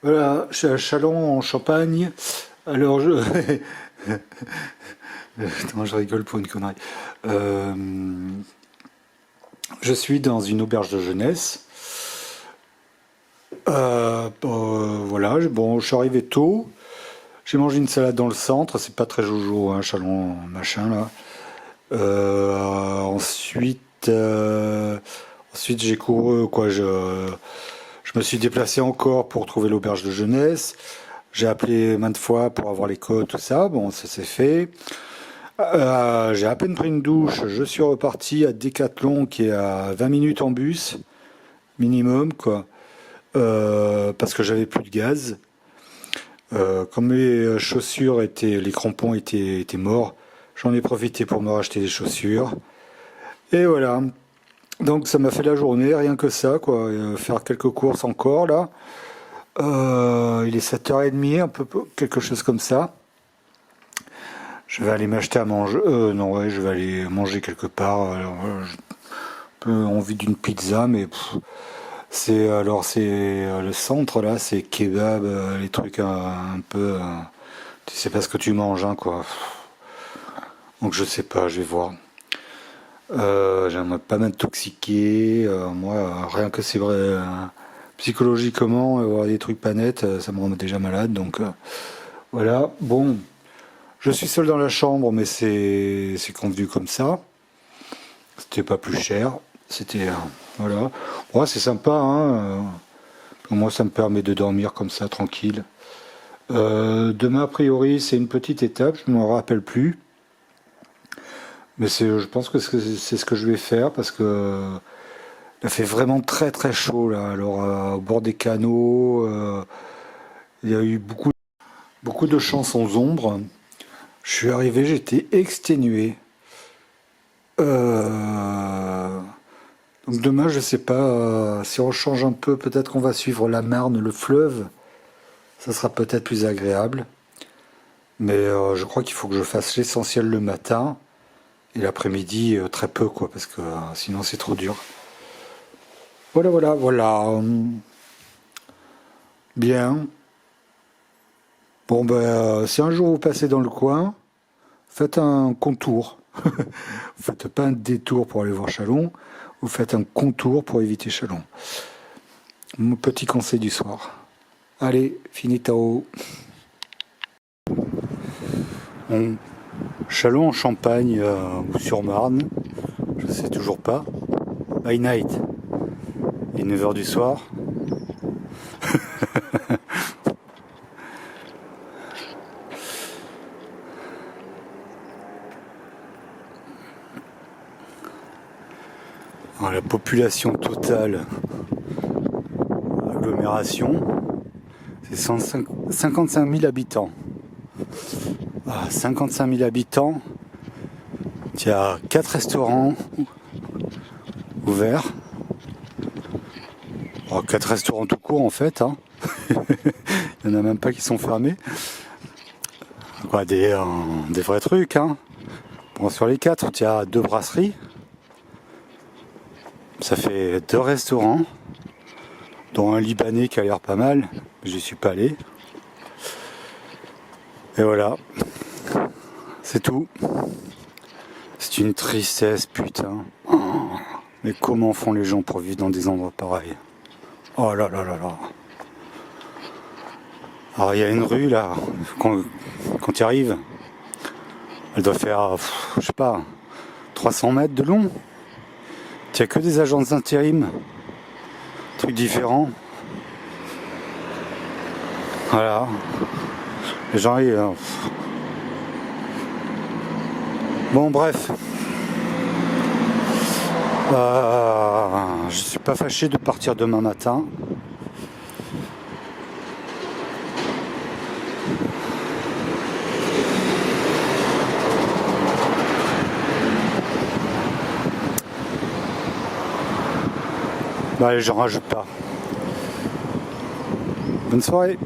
Voilà, je suis à Châlons en Champagne. Alors je... Attends, je rigole pour une connerie. Euh, je suis dans une auberge de jeunesse. Voilà, bon, je suis arrivé tôt. J'ai mangé une salade dans le centre. C'est pas très jojo, hein, Châlons, machin là. Ensuite, ensuite j'ai couru, quoi. Je me suis déplacé encore pour trouver l'auberge de jeunesse. J'ai appelé maintes fois pour avoir les codes, tout ça. Bon, ça s'est fait. J'ai à peine pris une douche. Je suis reparti à Décathlon, qui est à 20 minutes en bus, minimum, quoi. Parce que j'avais plus de gaz. Comme mes chaussures étaient, les crampons étaient morts, j'en ai profité pour me racheter des chaussures. Et voilà. Donc ça m'a fait la journée, rien que ça, quoi. Faire quelques courses encore, là. Il est 7h30, un peu, quelque chose comme ça. Je vais aller m'acheter à manger. Non, ouais, je vais aller manger quelque part. Alors, j'ai un peu envie d'une pizza, mais c'est le centre là, c'est kebab, les trucs un peu. Tu sais pas ce que tu manges, hein, quoi. Donc je sais pas, je vais voir. J'aimerais pas m'intoxiquer. Moi, rien que c'est vrai, psychologiquement, avoir des trucs pas nets, ça me rend déjà malade. Donc voilà. Bon, je suis seul dans la chambre, mais c'est convenu comme ça. C'était pas plus cher. C'était voilà. Ouais, c'est sympa, hein. Moi, ça me permet de dormir comme ça, tranquille. Demain, a priori, c'est une petite étape. Je ne m'en rappelle plus. Mais je pense que c'est ce que je vais faire parce que il fait vraiment très très chaud là. Alors au bord des canaux, il y a eu beaucoup de chances aux ombres. Je suis arrivé, j'étais exténué. Donc demain, je sais pas si on change un peu, peut-être qu'on va suivre la Marne, le fleuve. Ça sera peut-être plus agréable. Mais je crois qu'il faut que je fasse l'essentiel le matin et l'après-midi très peu quoi, parce que sinon c'est trop dur. Voilà, voilà, voilà. Bien. Bon, ben, si un jour vous passez dans le coin, faites un contour. Vous faites pas un détour pour aller voir Châlons, vous faites un contour pour éviter Châlons. Mon petit conseil du soir. Allez, finitao. Bon, Châlons en Champagne ou sur Marne, je sais toujours pas. By night. Il est 9h du soir. Alors, la population totale, agglomération, c'est 55 000 habitants. 55 000 habitants, il y a 4 restaurants ouverts. 4 restaurants tout court en fait, hein. Il n'y en a même pas qui sont fermés. Quoi, des vrais trucs, hein. Bon, sur les 4, il y a 2 brasseries. Ça fait 2 restaurants, dont un Libanais qui a l'air pas mal, mais j'y suis pas allé. Et voilà, c'est tout. C'est une tristesse, putain. Oh, mais comment font les gens pour vivre dans des endroits pareils? Oh là là là là. Alors il y a une rue là, quand tu y arrives, elle doit faire, je sais pas, 300 mètres de long. Il n'y a que des agences d'intérim, trucs différents. Voilà. Les gens, bon, bref. Je suis pas fâché de partir demain matin. Bah, allez, j'en rajoute pas. Bonne soirée.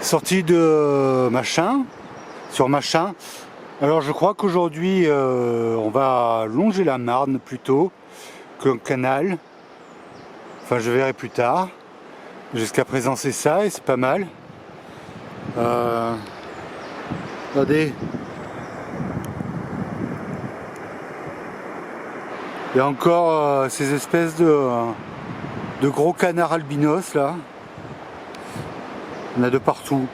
Sortie de machin, sur machin. Alors je crois qu'aujourd'hui on va longer la Marne plutôt qu'un canal. Enfin, je verrai plus tard. Jusqu'à présent, c'est ça et c'est pas mal. Regardez. Il y a encore ces espèces de gros canards albinos là. Il y en a de partout.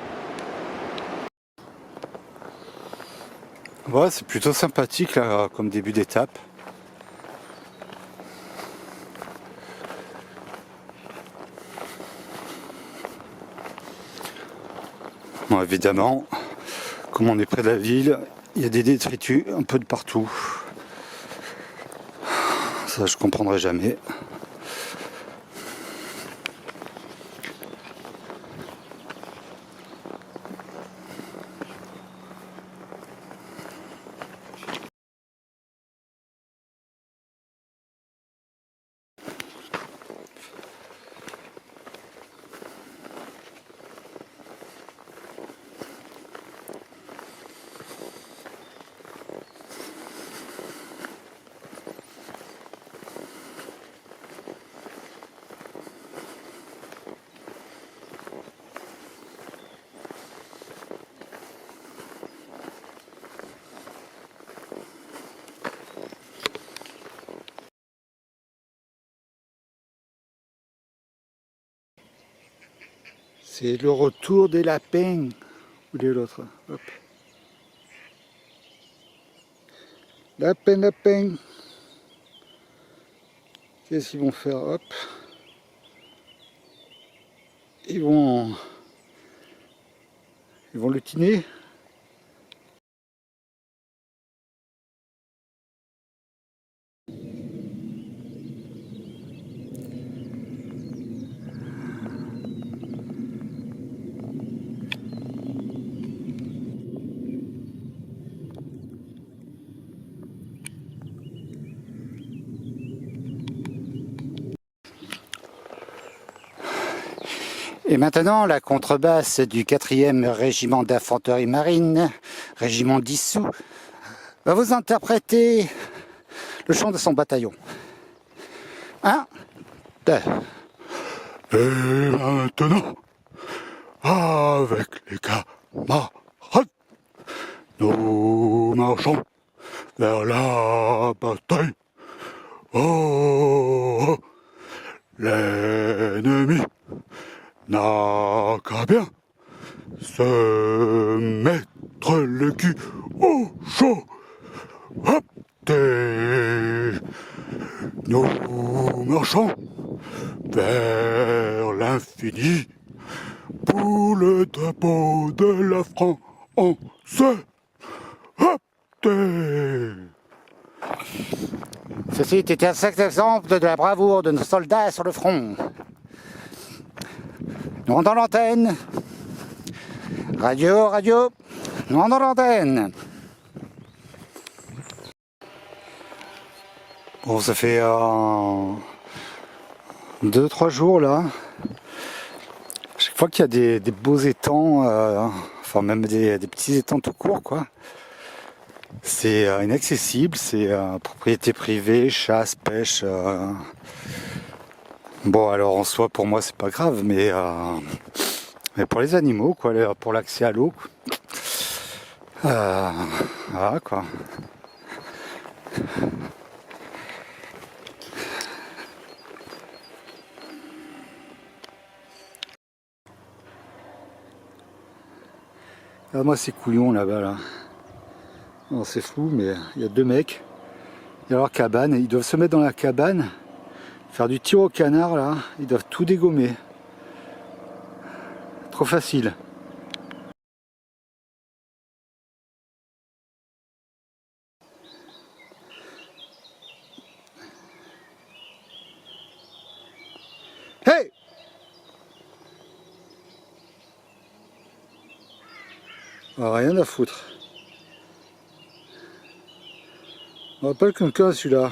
Ouais, c'est plutôt sympathique là comme début d'étape. Bon, évidemment, comme on est près de la ville, il y a des détritus un peu de partout. Ça, je comprendrai jamais. C'est le retour des lapins. Où est l'autre? Hop. Lapin, lapin. Qu'est-ce qu'ils vont faire? Hop. Ils vont lutiner. Et maintenant, la contrebasse du 4e régiment d'infanterie marine, régiment dissous, va vous interpréter le chant de son bataillon. 1, 2. Et maintenant, avec les camarades, nous marchons vers la bataille. Oh, l'ennemi n'a qu'à bien se mettre le cul au chaud. Hop, nous marchons vers l'infini pour le drapeau de la France. Hop, ceci était un sacré exemple de la bravoure de nos soldats sur le front. Nous rendons l'antenne. Radio, radio, nous rendons l'antenne. Bon, ça fait 2-3 jours là. Chaque fois qu'il y a des beaux étangs, enfin même des petits étangs tout court quoi. C'est inaccessible, c'est propriété privée, chasse, pêche. Bon alors en soi pour moi c'est pas grave, mais pour les animaux quoi, pour l'accès à l'eau, voilà quoi. Ah, moi c'est couillon là-bas là. Alors c'est flou mais il y a 2 mecs, il y a leur cabane, et ils doivent se mettre dans la cabane, faire du tir au canard là, ils doivent tout dégommer. Trop facile. Hey! Ah, rien à foutre. On rappelle quelqu'un celui-là.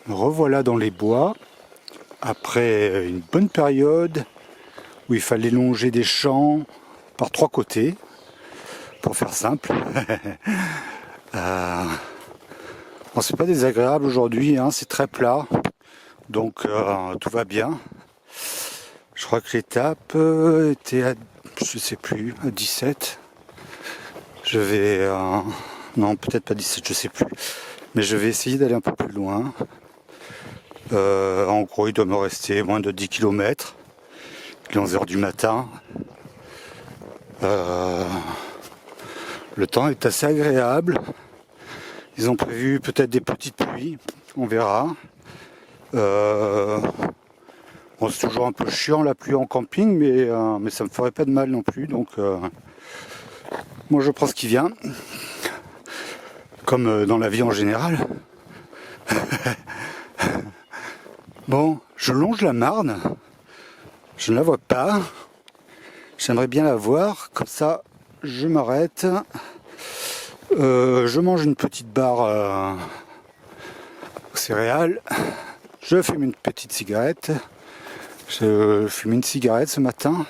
Revoilà dans les bois, après une bonne période où il fallait longer des champs par 3 côtés, pour faire simple. Bon, c'est pas désagréable aujourd'hui, hein, c'est très plat, donc tout va bien. Je crois que l'étape était à, je sais plus, à 17. Je vais, non peut-être pas 17, je sais plus, mais je vais essayer d'aller un peu plus loin. En gros, il doit me rester moins de 10 km. Il est 11 h du matin. Le temps est assez agréable. Ils ont prévu peut-être des petites pluies, on verra. Bon, c'est toujours un peu chiant la pluie en camping, mais ça me ferait pas de mal non plus. Donc, moi je prends ce qui vient, comme dans la vie en général. Bon, je longe la Marne. Je ne la vois pas. J'aimerais bien la voir. Comme ça, je m'arrête. Je mange une petite barre aux céréales. Je fume une petite cigarette. Je fume une cigarette ce matin.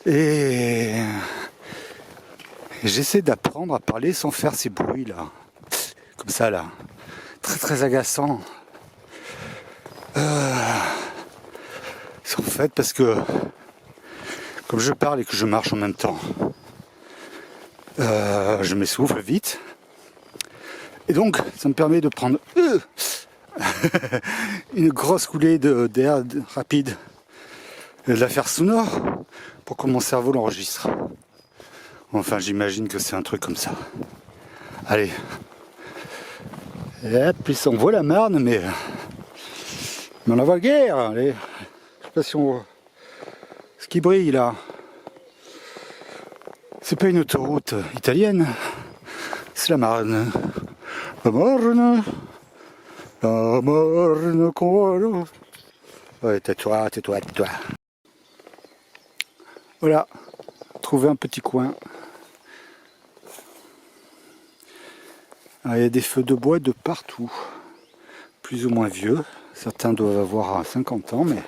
Et j'essaie d'apprendre à parler sans faire ces bruits là. Comme ça là. Très très agaçant. C'est en fait parce que comme je parle et que je marche en même temps, je m'essouffle vite. Et donc ça me permet de prendre une grosse coulée d'air rapide et de la faire sonore pour que mon cerveau l'enregistre. Enfin, j'imagine que c'est un truc comme ça. Allez. Et puis on voit la Marne, mais on la voit guère. Allez. Je sais pas si on voit ce qui brille là. C'est pas une autoroute italienne, c'est la Marne. La Marne. La Marne qu'on voit. Ouais, tais-toi. Voilà, trouver un petit coin. Ah, il y a des feux de bois de partout, plus ou moins vieux. Certains doivent avoir 50 ans, mais